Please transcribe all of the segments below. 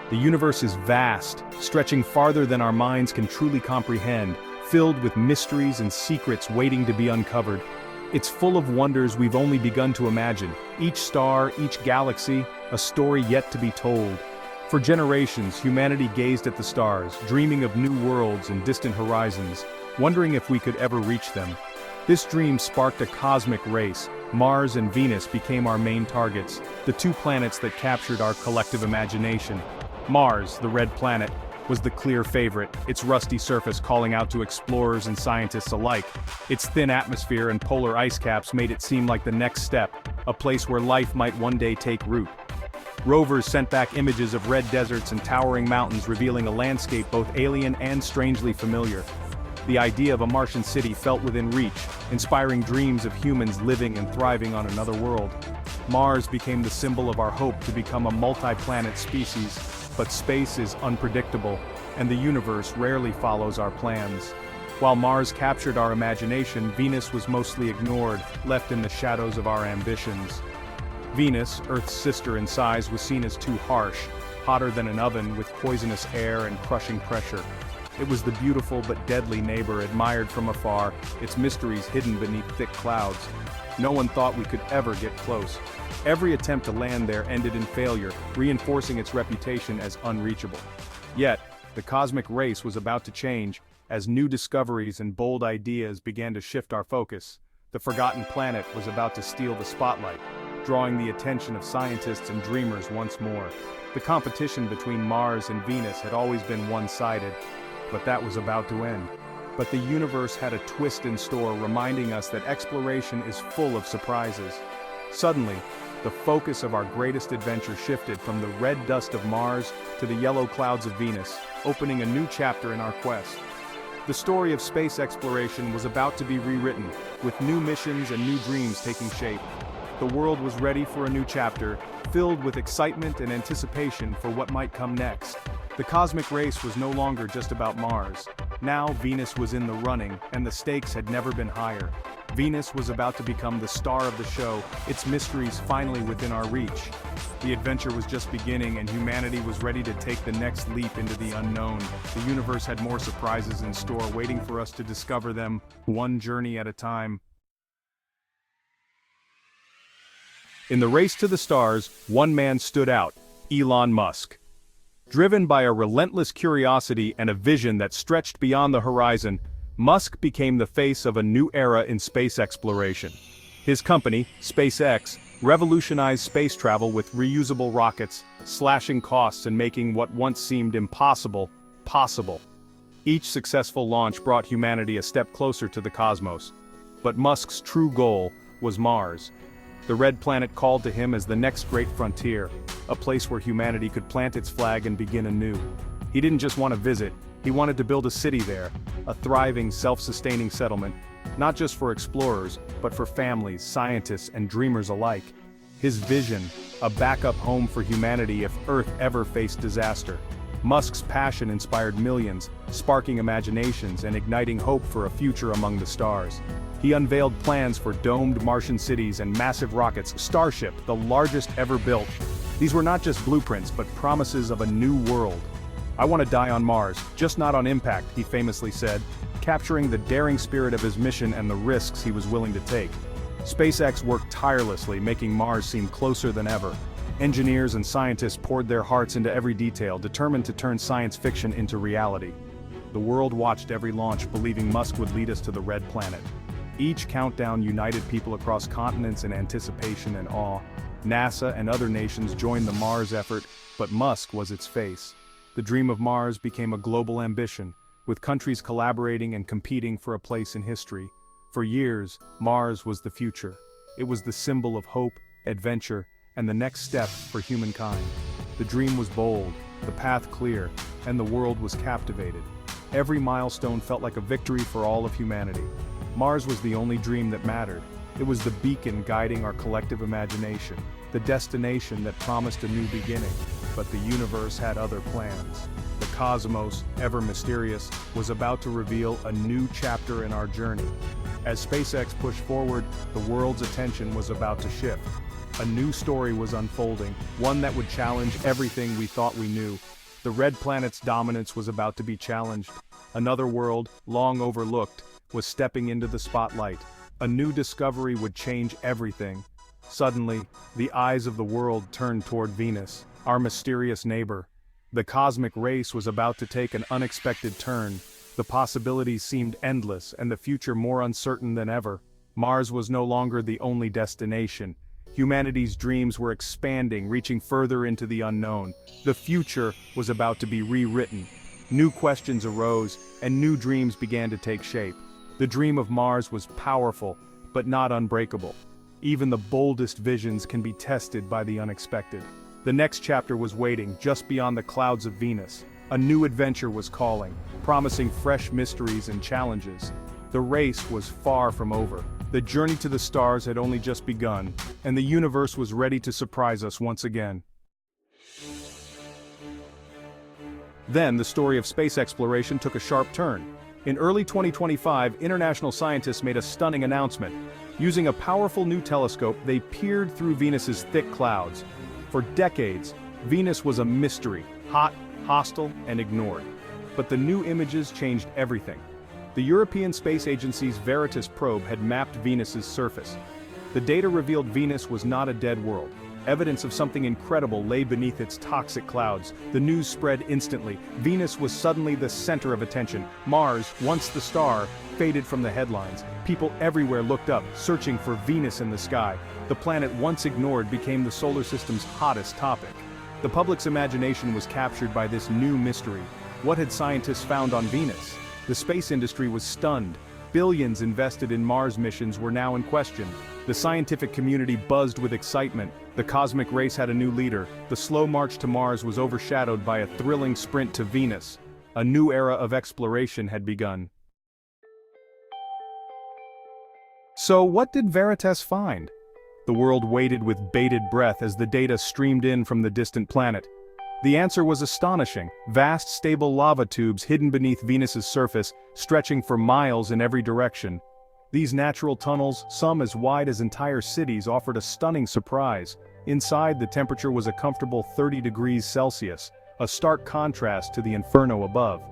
The universe is vast, stretching farther than our minds can truly comprehend, filled with mysteries and secrets waiting to be uncovered. It's full of wonders we've only begun to imagine, each star, each galaxy, a story yet to be told. For generations, humanity gazed at the stars, dreaming of new worlds and distant horizons, wondering if we could ever reach them. This dream sparked a cosmic race. Mars and Venus became our main targets, the two planets that captured our collective imagination. Mars, the red planet, was the clear favorite, its rusty surface calling out to explorers and scientists alike. Its thin atmosphere and polar ice caps made it seem like the next step, a place where life might one day take root. Rovers sent back images of red deserts and towering mountains revealing a landscape both alien and strangely familiar. The idea of a Martian city felt within reach, inspiring dreams of humans living and thriving on another world. Mars became the symbol of our hope to become a multi-planet species, but space is unpredictable, and the universe rarely follows our plans. While Mars captured our imagination, Venus was mostly ignored, left in the shadows of our ambitions. Venus, Earth's sister in size, was seen as too harsh, hotter than an oven with poisonous air and crushing pressure. It was the beautiful but deadly neighbor admired from afar, its mysteries hidden beneath thick clouds. No one thought we could ever get close. Every attempt to land there ended in failure, reinforcing its reputation as unreachable. Yet, the cosmic race was about to change, as new discoveries and bold ideas began to shift our focus. The forgotten planet was about to steal the spotlight, drawing the attention of scientists and dreamers once more. The competition between Mars and Venus had always been one-sided, but that was about to end. But the universe had a twist in store, reminding us that exploration is full of surprises. Suddenly, the focus of our greatest adventure shifted from the red dust of Mars to the yellow clouds of Venus, opening a new chapter in our quest. The story of space exploration was about to be rewritten, with new missions and new dreams taking shape. The world was ready for a new chapter, filled with excitement and anticipation for what might come next. The cosmic race was no longer just about Mars. Now Venus was in the running, and the stakes had never been higher. Venus was about to become the star of the show, its mysteries finally within our reach. The adventure was just beginning, and humanity was ready to take the next leap into the unknown. The universe had more surprises in store, waiting for us to discover them, one journey at a time. In the race to the stars, one man stood out: Elon Musk. Driven by a relentless curiosity and a vision that stretched beyond the horizon, Musk became the face of a new era in space exploration. His company, SpaceX, revolutionized space travel with reusable rockets, slashing costs and making what once seemed impossible, possible. Each successful launch brought humanity a step closer to the cosmos. But Musk's true goal was Mars. The red planet called to him as the next great frontier, a place where humanity could plant its flag and begin anew. He didn't just want to visit, he wanted to build a city there, a thriving, self-sustaining settlement, not just for explorers, but for families, scientists, and dreamers alike. His vision, a backup home for humanity if Earth ever faced disaster. Musk's passion inspired millions, sparking imaginations and igniting hope for a future among the stars. He unveiled plans for domed Martian cities and massive rockets, Starship, the largest ever built. These were not just blueprints, but promises of a new world. "I want to die on Mars, just not on impact," he famously said, capturing the daring spirit of his mission and the risks he was willing to take. SpaceX worked tirelessly, making Mars seem closer than ever. Engineers and scientists poured their hearts into every detail, determined to turn science fiction into reality. The world watched every launch, believing Musk would lead us to the red planet. Each countdown united people across continents in anticipation and awe. NASA and other nations joined the Mars effort, but Musk was its face. The dream of Mars became a global ambition, with countries collaborating and competing for a place in history. For years, Mars was the future. It was the symbol of hope, adventure, and the next step for humankind. The dream was bold, the path clear, and the world was captivated. Every milestone felt like a victory for all of humanity. Mars was the only dream that mattered. It was the beacon guiding our collective imagination, the destination that promised a new beginning. But the universe had other plans. The cosmos, ever mysterious, was about to reveal a new chapter in our journey. As SpaceX pushed forward, the world's attention was about to shift. A new story was unfolding, one that would challenge everything we thought we knew. The red planet's dominance was about to be challenged. Another world, long overlooked, was stepping into the spotlight. A new discovery would change everything. Suddenly, the eyes of the world turned toward Venus, our mysterious neighbor. The cosmic race was about to take an unexpected turn. The possibilities seemed endless and the future more uncertain than ever. Mars was no longer the only destination. Humanity's dreams were expanding, reaching further into the unknown. The future was about to be rewritten. New questions arose, and new dreams began to take shape. The dream of Mars was powerful, but not unbreakable. Even the boldest visions can be tested by the unexpected. The next chapter was waiting, just beyond the clouds of Venus. A new adventure was calling, promising fresh mysteries and challenges. The race was far from over. The journey to the stars had only just begun, and the universe was ready to surprise us once again. Then the story of space exploration took a sharp turn. In early 2025, international scientists made a stunning announcement. Using a powerful new telescope, they peered through Venus's thick clouds. For decades, Venus was a mystery, hot, hostile, and ignored. But the new images changed everything. The European Space Agency's Veritas probe had mapped Venus's surface. The data revealed Venus was not a dead world. Evidence of something incredible lay beneath its toxic clouds. The news spread instantly. Venus was suddenly the center of attention. Mars, once the star, faded from the headlines. People everywhere looked up, searching for Venus in the sky. The planet once ignored became the solar system's hottest topic. The public's imagination was captured by this new mystery. What had scientists found on Venus? The space industry was stunned. Billions invested in Mars missions were now in question. The scientific community buzzed with excitement. The cosmic race had a new leader. The slow march to Mars was overshadowed by a thrilling sprint to Venus. A new era of exploration had begun. So what did Veritas find? The world waited with bated breath as the data streamed in from the distant planet. The answer was astonishing: vast, stable lava tubes hidden beneath Venus's surface, stretching for miles in every direction. These natural tunnels, some as wide as entire cities, offered a stunning surprise. Inside, the temperature was a comfortable 30 degrees Celsius, a stark contrast to the inferno above.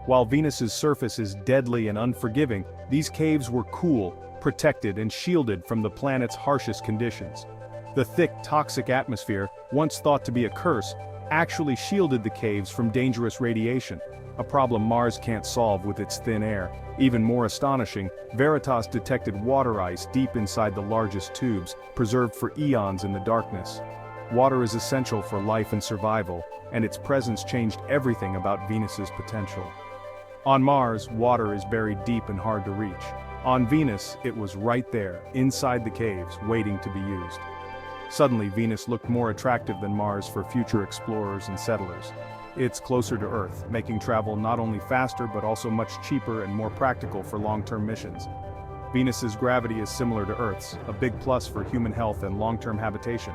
While Venus's surface is deadly and unforgiving, these caves were cool, protected, and shielded from the planet's harshest conditions. The thick, toxic atmosphere, once thought to be a curse, actually shielded the caves from dangerous radiation, a problem Mars can't solve with its thin air. Even more astonishing, Veritas detected water ice deep inside the largest tubes, preserved for eons in the darkness. Water is essential for life and survival, and its presence changed everything about Venus's potential. On Mars, water is buried deep and hard to reach. On Venus, it was right there, inside the caves, waiting to be used. Suddenly, Venus looked more attractive than Mars for future explorers and settlers. It's closer to Earth, making travel not only faster but also much cheaper and more practical for long-term missions. Venus's gravity is similar to Earth's, a big plus for human health and long-term habitation.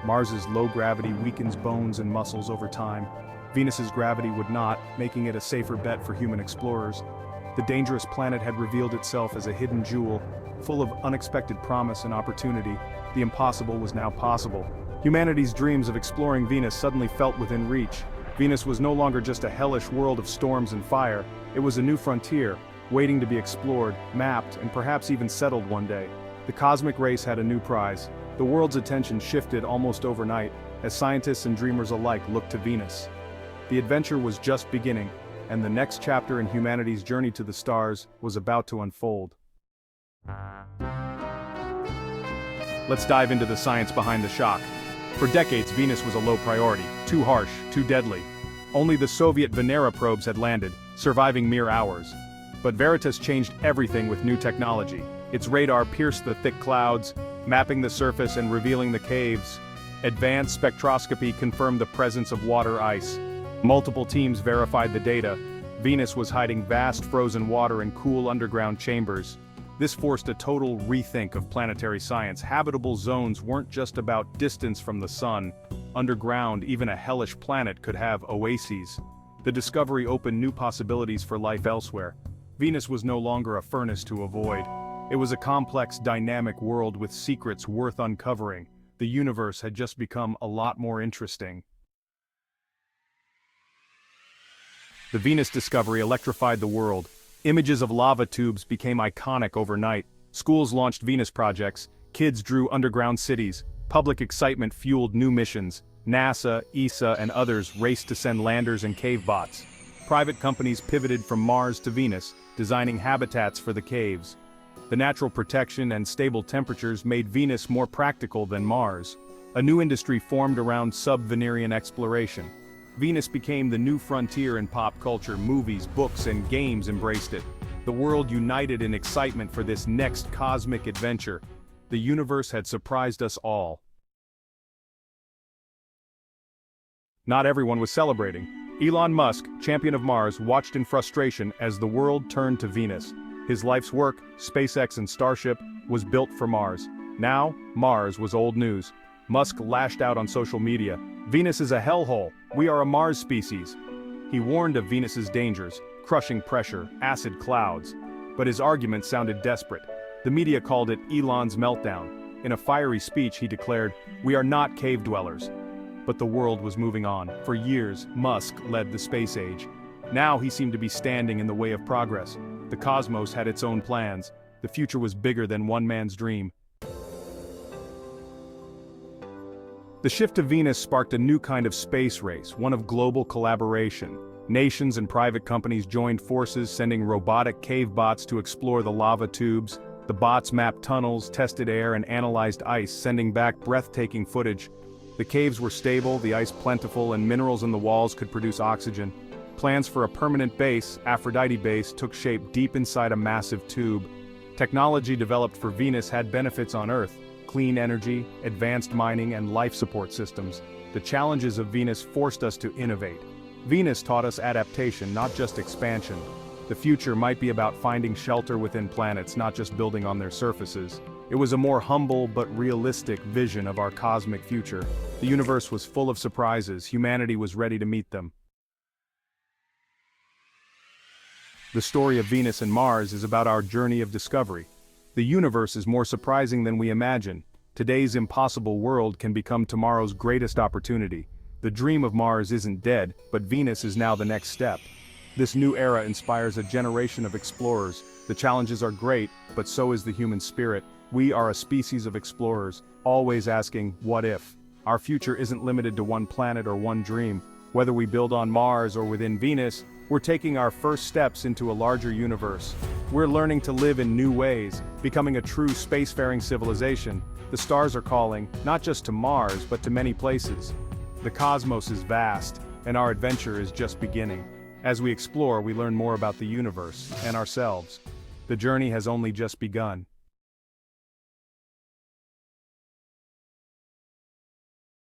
Mars's low gravity weakens bones and muscles over time. Venus's gravity would not, making it a safer bet for human explorers. The dangerous planet had revealed itself as a hidden jewel, full of unexpected promise and opportunity. The impossible was now possible. Humanity's dreams of exploring Venus suddenly felt within reach. Venus was no longer just a hellish world of storms and fire. It was a new frontier, waiting to be explored, mapped, and perhaps even settled one day. The cosmic race had a new prize. The world's attention shifted almost overnight, as scientists and dreamers alike looked to Venus. The adventure was just beginning, and the next chapter in humanity's journey to the stars was about to unfold. Let's dive into the science behind the shock. For decades, Venus was a low priority, too harsh, too deadly. Only the Soviet Venera probes had landed, surviving mere hours. But Veritas changed everything with new technology. Its radar pierced the thick clouds, mapping the surface and revealing the caves. Advanced spectroscopy confirmed the presence of water ice. Multiple teams verified the data. Venus was hiding vast frozen water in cool underground chambers. This forced a total rethink of planetary science. Habitable zones weren't just about distance from the sun. Underground, even a hellish planet could have oases. The discovery opened new possibilities for life elsewhere. Venus was no longer a furnace to avoid. It was a complex, dynamic world with secrets worth uncovering. the universe had just become a lot more interesting. The Venus discovery electrified the world. Images of lava tubes became iconic overnight. Schools launched Venus projects, kids drew underground cities, public excitement fueled new missions. NASA, ESA, and others raced to send landers and cave bots. Private companies pivoted from Mars to Venus, designing habitats for the caves. The natural protection and stable temperatures made Venus more practical than Mars. A new industry formed around sub-Venerian exploration. Venus became the new frontier in pop culture. Movies, books, and games embraced it. The world united in excitement for this next cosmic adventure. The universe had surprised us all. Not everyone was celebrating. Elon Musk, champion of Mars, watched in frustration as the world turned to Venus. His life's work, SpaceX and Starship, was built for Mars. Now, Mars was old news. Musk lashed out on social media. "Venus is a hellhole. We are a Mars species." He warned of Venus's dangers, crushing pressure, acid clouds. But his argument sounded desperate. The media called it Elon's meltdown. In a fiery speech he declared, "We are not cave dwellers." But the world was moving on. For years, Musk led the space age. Now he seemed to be standing in the way of progress. The cosmos had its own plans. The future was bigger than one man's dream. The shift to Venus sparked a new kind of space race, one of global collaboration. Nations and private companies joined forces, sending robotic cave bots to explore the lava tubes. The bots mapped tunnels, tested air, and analyzed ice, sending back breathtaking footage. The caves were stable, the ice plentiful, and minerals in the walls could produce oxygen. Plans for a permanent base, Aphrodite Base, took shape deep inside a massive tube. Technology developed for Venus had benefits on Earth: clean energy, advanced mining, and life support systems. The challenges of Venus forced us to innovate. Venus taught us adaptation, not just expansion. The future might be about finding shelter within planets, not just building on their surfaces. It was a more humble but realistic vision of our cosmic future. The universe was full of surprises. Humanity was ready to meet them. The story of Venus and Mars is about our journey of discovery. The universe is more surprising than we imagine. Today's impossible world can become tomorrow's greatest opportunity. The dream of Mars isn't dead, but Venus is now the next step. This new era inspires a generation of explorers. The challenges are great, but so is the human spirit. We are a species of explorers, always asking, what if? Our future isn't limited to one planet or one dream. Whether we build on Mars or within Venus, we're taking our first steps into a larger universe. We're learning to live in new ways, becoming a true spacefaring civilization. The stars are calling, not just to Mars, but to many places. The cosmos is vast, and our adventure is just beginning. As we explore, we learn more about the universe and ourselves. The journey has only just begun.